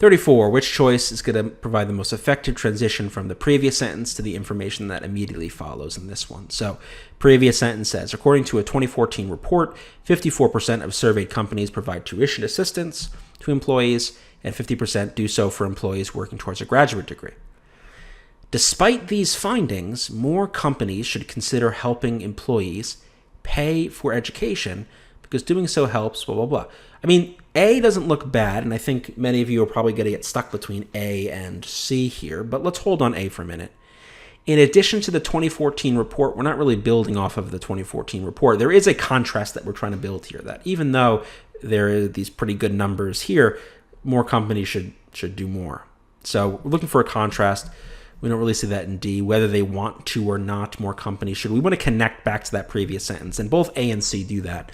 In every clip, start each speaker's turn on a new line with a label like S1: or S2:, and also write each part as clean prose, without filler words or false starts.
S1: 34, which choice is going to provide the most effective transition from the previous sentence to the information that immediately follows in this one? So, previous sentence says, according to a 2014 report, 54% of surveyed companies provide tuition assistance to employees, and 50% do so for employees working towards a graduate degree. Despite these findings, more companies should consider helping employees pay for education because doing so helps, blah, blah, blah. I mean, A doesn't look bad, and I think many of you are probably going to get stuck between A and C here, but let's hold on A for a minute. In addition to the 2014 report, we're not really building off of the 2014 report. There is a contrast that we're trying to build here, that even though there are these pretty good numbers here, more companies should do more. So we're looking for a contrast. We don't really see that in D. Whether they want to or not, more companies should. We want to connect back to that previous sentence, and both A and C do that.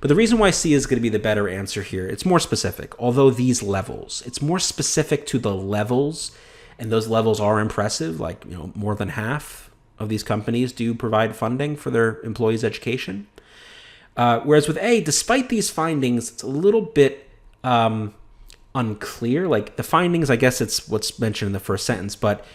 S1: But the reason why C is going to be the better answer here, it's more specific. Although these levels, it's more specific to the levels, and those levels are impressive. Like, more than half of these companies do provide funding for their employees' education. Whereas with A, despite these findings, it's a little bit unclear. Like the findings, I guess it's what's mentioned in the first sentence, but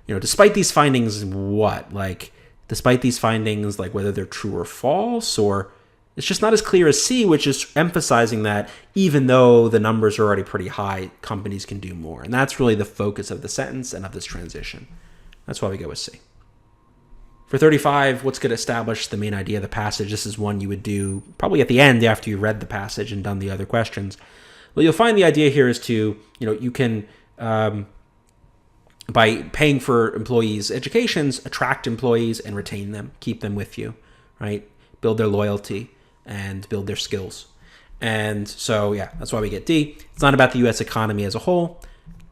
S1: despite these findings, what? Like, despite these findings, like whether they're true or false, or it's just not as clear as C, which is emphasizing that even though the numbers are already pretty high, companies can do more. And that's really the focus of the sentence and of this transition. That's why we go with C. For 35, what's going to establish the main idea of the passage? This is one you would do probably at the end after you read the passage and done the other questions. Well, you'll find the idea here is to, you can, by paying for employees' educations, attract employees and retain them, keep them with you, right? Build their loyalty and build their skills. And so, yeah, that's why we get D. It's not about the U.S. economy as a whole.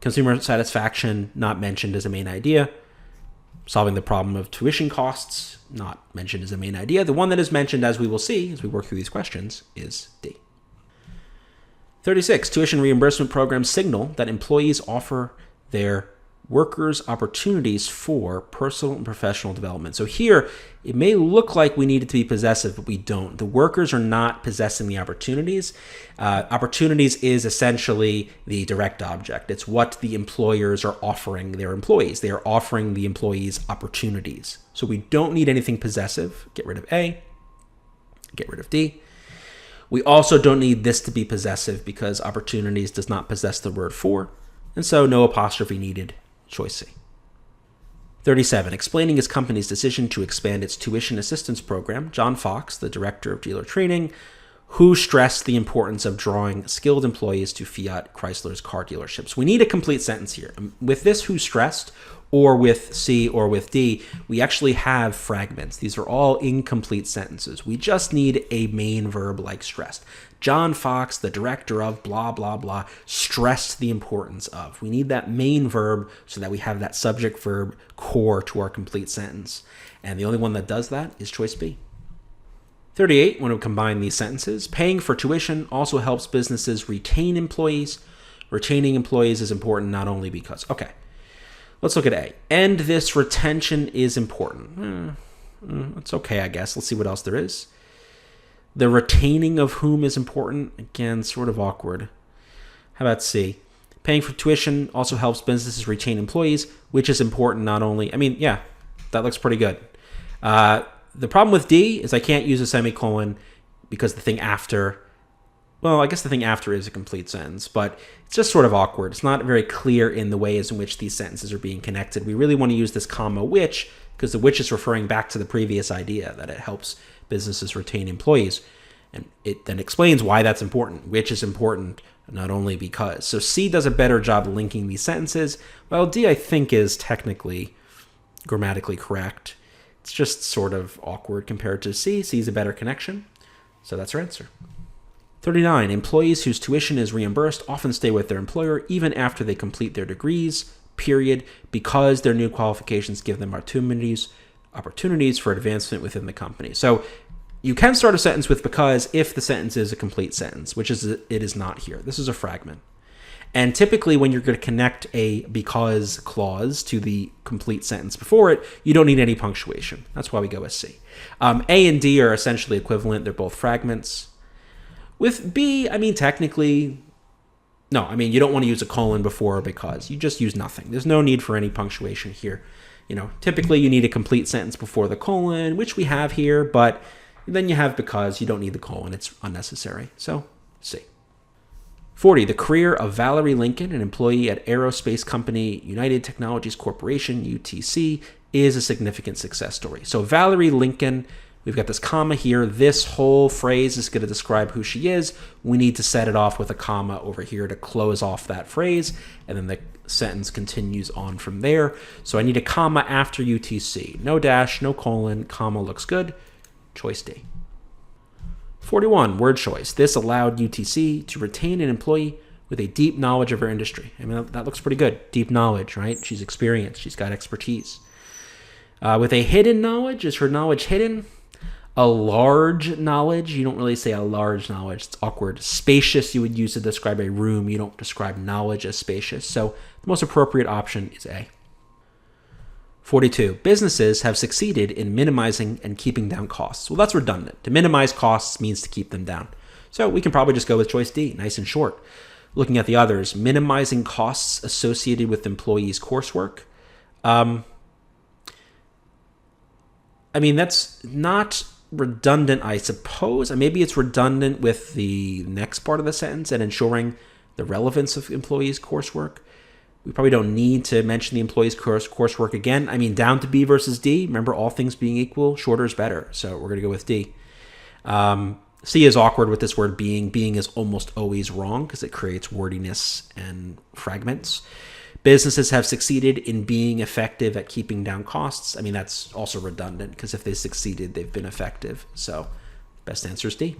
S1: Consumer satisfaction, not mentioned as a main idea. Solving the problem of tuition costs, not mentioned as a main idea. The one that is mentioned, as we will see as we work through these questions, is D. 36, tuition reimbursement programs signal that employees offer their workers opportunities for personal and professional development. So here, it may look like we need it to be possessive, but we don't. The workers are not possessing the opportunities. Opportunities is essentially the direct object. It's what the employers are offering their employees. They are offering the employees opportunities. So we don't need anything possessive. Get rid of A. Get rid of D. We also don't need this to be possessive because opportunities does not possess the word for, and so no apostrophe needed. Choice C. 37. Explaining his company's decision to expand its tuition assistance program, John Fox, the director of dealer training, who stressed the importance of drawing skilled employees to Fiat Chrysler's car dealerships. We need a complete sentence here. With this who stressed, or with C or with D, we actually have fragments. These are all incomplete sentences. We just need a main verb like stressed. John Fox, the director of blah, blah, blah, stressed the importance of. We need that main verb so that we have that subject verb core to our complete sentence. And the only one that does that is choice B. 38, when we combine these sentences, paying for tuition also helps businesses retain employees. Retaining employees is important not only because, okay, let's look at A. And this retention is important. It's okay, I guess. Let's see what else there is. The retaining of whom is important. Again, sort of awkward. How about C? Paying for tuition also helps businesses retain employees, which is important not only... I mean, yeah, that looks pretty good. The problem with D is I can't use a semicolon because the thing after... Well, I guess the thing after is a complete sentence, but it's just sort of awkward. It's not very clear in the ways in which these sentences are being connected. We really want to use this comma which, because the which is referring back to the previous idea that it helps businesses retain employees. And it then explains why that's important. Which is important, not only because. So C does a better job linking these sentences, while D, I think, is technically grammatically correct. It's just sort of awkward compared to C. C is a better connection. So that's our answer. 39. Employees whose tuition is reimbursed often stay with their employer even after they complete their degrees, period, because their new qualifications give them opportunities for advancement within the company. So you can start a sentence with because if the sentence is a complete sentence, which is it is not here. This is a fragment. And typically when you're going to connect a because clause to the complete sentence before it, you don't need any punctuation. That's why we go with C. A and D are essentially equivalent. They're both fragments. With B, I mean, technically, No, I mean, you don't want to use a colon before or because. You just use nothing. There's no need for any punctuation here. Typically you need a complete sentence before the colon, which we have here, but then you have because. You don't need the colon. It's unnecessary. So, C. 40. The career of Valerie Lincoln, an employee at aerospace company United Technologies Corporation, UTC, is a significant success story. So Valerie Lincoln, we've got this comma here. This whole phrase is going to describe who she is. We need to set it off with a comma over here to close off that phrase, and then the sentence continues on from there. So I need a comma after UTC. No dash, no colon, comma looks good. Choice D. 41, word choice. This allowed UTC to retain an employee with a deep knowledge of her industry. I mean, that looks pretty good. Deep knowledge, right? She's experienced. She's got expertise. With a hidden knowledge, is her knowledge hidden? A large knowledge, you don't really say a large knowledge. It's awkward. Spacious, you would use to describe a room. You don't describe knowledge as spacious. So the most appropriate option is A. 42. Businesses have succeeded in minimizing and keeping down costs. Well, that's redundant. To minimize costs means to keep them down. So we can probably just go with choice D, nice and short. Looking at the others, minimizing costs associated with employees' coursework. I mean, that's not redundant, I suppose. Maybe it's redundant with the next part of the sentence and ensuring the relevance of employees' coursework. We probably don't need to mention the employee's coursework again. I mean, down to B versus D. Remember, all things being equal, shorter is better. So we're going to go with D. C is awkward with this word being. Being is almost always wrong because it creates wordiness and fragments. Businesses have succeeded in being effective at keeping down costs. I mean, that's also redundant because if they succeeded, they've been effective. So best answer is D.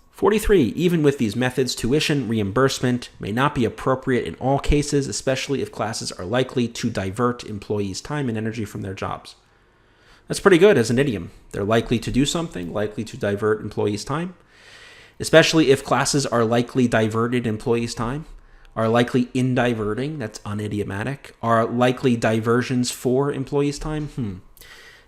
S1: 43. Even with these methods, tuition reimbursement may not be appropriate in all cases, especially if classes are likely to divert employees' time and energy from their jobs. That's pretty good as an idiom. They're likely to do something, likely to divert employees' time, especially if classes are likely diverted employees' time, are likely in diverting, that's unidiomatic, are likely diversions for employees' time.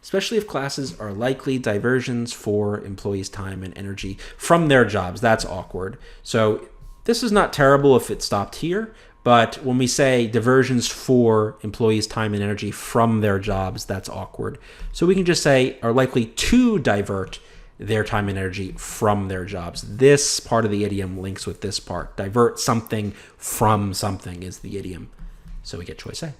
S1: Especially if classes are likely diversions for employees' time and energy from their jobs. That's awkward. So this is not terrible if it stopped here, but when we say diversions for employees' time and energy from their jobs, that's awkward. So we can just say are likely to divert their time and energy from their jobs. This part of the idiom links with this part. Divert something from something is the idiom. So we get choice A.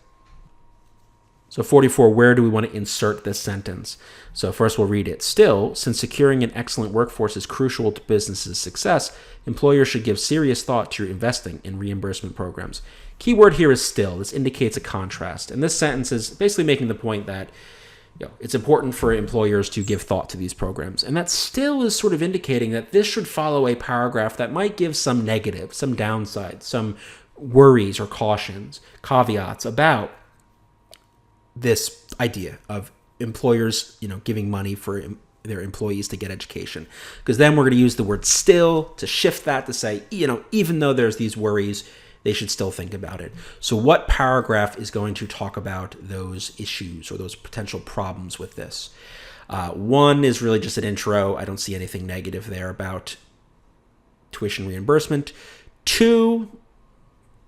S1: So 44, where do we want to insert this sentence? So first we'll read it. Still, since securing an excellent workforce is crucial to businesses' success, employers should give serious thought to investing in reimbursement programs. Key word here is still. This indicates a contrast. And this sentence is basically making the point that it's important for employers to give thought to these programs. And that still is sort of indicating that this should follow a paragraph that might give some negative, some downside, some worries or cautions, caveats about this idea of employers, giving money for their employees to get education. Because then we're going to use the word still to shift that to say, even though there's these worries, they should still think about it. So what paragraph is going to talk about those issues or those potential problems with this? One is really just an intro. I don't see anything negative there about tuition reimbursement. 2,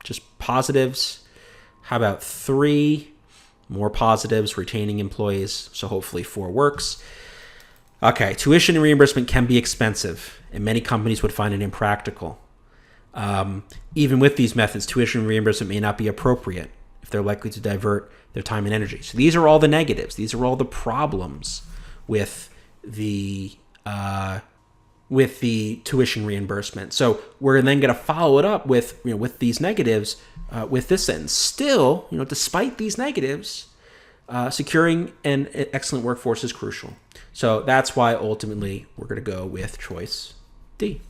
S1: just positives. How about 3? More positives, retaining employees, so hopefully 4 works. Okay, tuition and reimbursement can be expensive, and many companies would find it impractical. Even with these methods, tuition and reimbursement may not be appropriate if they're likely to divert their time and energy. So these are all the negatives. These are all the problems with the tuition reimbursement. So we're then going to follow it up with these negatives with this sentence. Still, despite these negatives, securing an excellent workforce is crucial. So that's why ultimately we're going to go with choice D.